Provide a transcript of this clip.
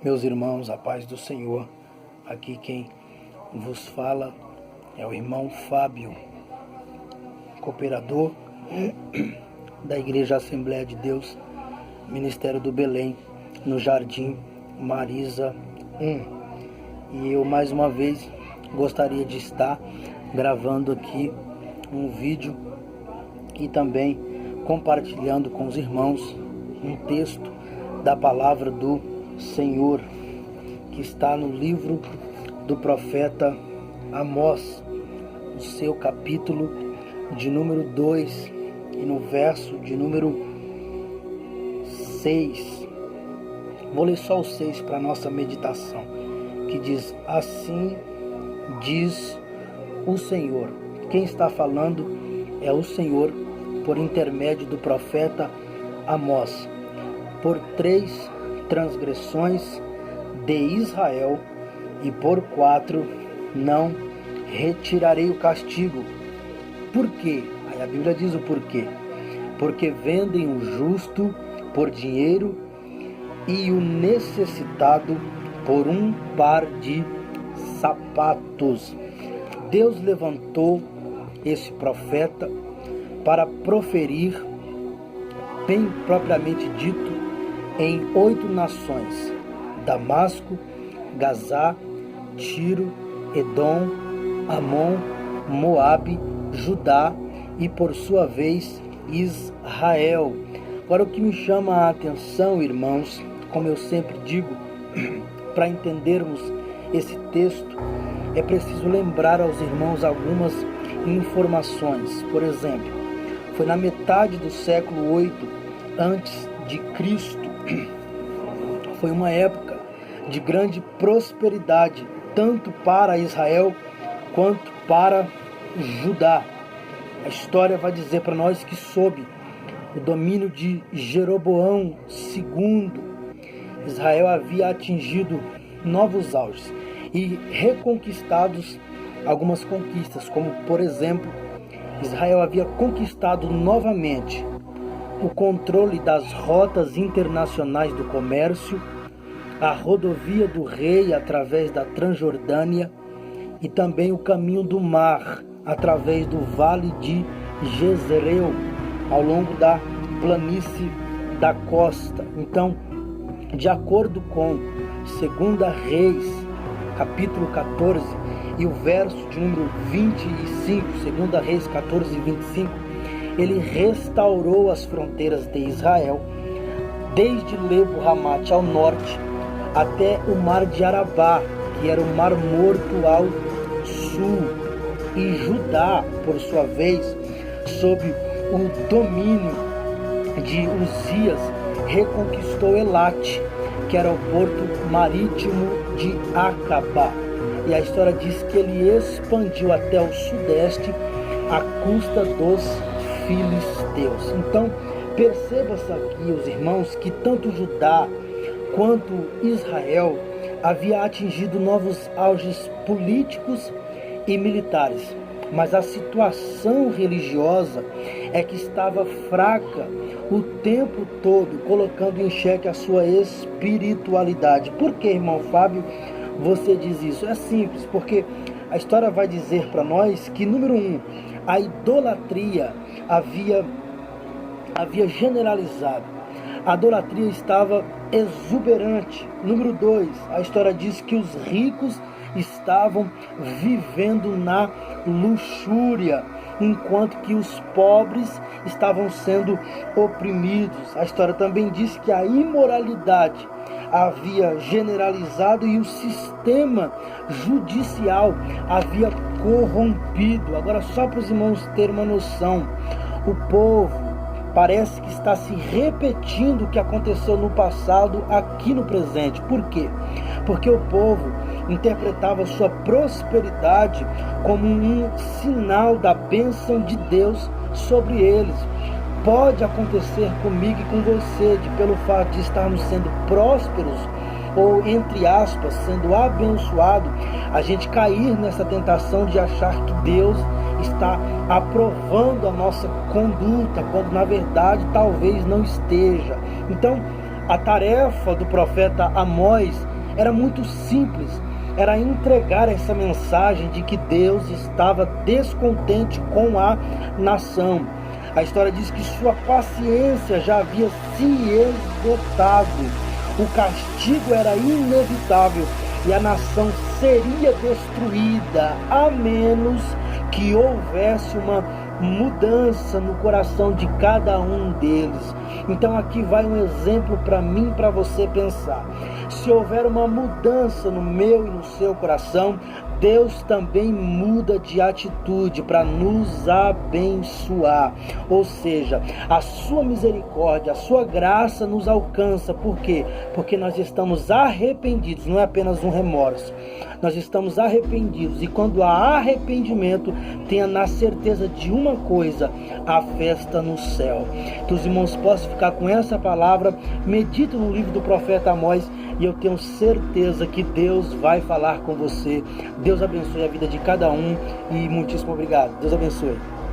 Meus irmãos, a paz do Senhor. Aqui quem vos fala é o irmão Fábio, cooperador da Igreja Assembleia de Deus, Ministério do Belém, no Jardim Marisa 1. E eu mais uma vez gostaria de estar gravando aqui um vídeo e também compartilhando com os irmãos um texto da palavra do Senhor, que está no livro do profeta Amós, no seu capítulo de número 2 e no verso de número 6. Vou ler só o 6 para a nossa meditação, que diz: assim diz o Senhor. Quem está falando é o Senhor por intermédio do profeta Amós. Por 3 transgressões de Israel e por 4 não retirarei o castigo. Por quê? Aí a Bíblia diz o porquê. Porque vendem o justo por dinheiro e o necessitado por um par de sapatos. Deus levantou esse profeta para proferir, bem propriamente dito, em 8 nações: Damasco, Gazá, Tiro, Edom, Amon, Moabe, Judá e por sua vez Israel. Agora, o que me chama a atenção, irmãos, como eu sempre digo, para entendermos esse texto, é preciso lembrar aos irmãos algumas informações. Por exemplo, foi na metade do século 8 antes de Cristo. Foi uma época de grande prosperidade, tanto para Israel quanto para Judá. A história vai dizer para nós que sob o domínio de Jeroboão II, Israel havia atingido novos auges e reconquistados algumas conquistas, como por exemplo, Israel havia conquistado novamente o controle das rotas internacionais do comércio, a rodovia do rei através da Transjordânia e também o caminho do mar através do vale de Jezreel, ao longo da planície da costa. Então, de acordo com 2 Reis, capítulo 14, e o verso de número 25, 2 Reis 14 e 25, ele restaurou as fronteiras de Israel, desde Lebo Ramate ao norte, até o mar de Arabá, que era o mar morto ao sul. E Judá, por sua vez, sob o domínio de Uzias, reconquistou Elate, que era o porto marítimo de Acabá. E a história diz que ele expandiu até o sudeste à custa dos filisteus. Então, perceba-se aqui, os irmãos, que tanto Judá quanto Israel havia atingido novos auges políticos e militares, mas a situação religiosa é que estava fraca o tempo todo, colocando em xeque a sua espiritualidade. Por que, irmão Fábio, você diz isso? É simples, porque a história vai dizer para nós que, número 1, a idolatria havia generalizado. A idolatria estava exuberante. Número 2, a história diz que os ricos estavam vivendo na luxúria, enquanto que os pobres estavam sendo oprimidos. A história também diz que a imoralidade havia generalizado e o sistema judicial havia corrompido. Agora, só para os irmãos terem uma noção, o povo parece que está se repetindo o que aconteceu no passado aqui no presente. Por quê? Porque o povo interpretava sua prosperidade como um sinal da bênção de Deus sobre eles. Pode acontecer comigo e com você, pelo fato de estarmos sendo prósperos, ou entre aspas, sendo abençoado, a gente cair nessa tentação de achar que Deus está aprovando a nossa conduta, quando na verdade talvez não esteja. Então, a tarefa do profeta Amós era muito simples, era entregar essa mensagem de que Deus estava descontente com a nação. A história diz que sua paciência já havia se esgotado, o castigo era inevitável e a nação seria destruída, a menos que houvesse uma mudança no coração de cada um deles. Então aqui vai um exemplo para mim, para você pensar. Se houver uma mudança no meu e no seu coração, Deus também muda de atitude para nos abençoar. Ou seja, a sua misericórdia, a sua graça nos alcança. Por quê? Porque nós estamos arrependidos, não é apenas um remorso. Nós estamos arrependidos, e quando há arrependimento, tenha na certeza de uma coisa: a festa no céu. Que os irmãos possam ficar com essa palavra, medite no livro do profeta Amós, e eu tenho certeza que Deus vai falar com você. Deus abençoe a vida de cada um e muitíssimo obrigado. Deus abençoe.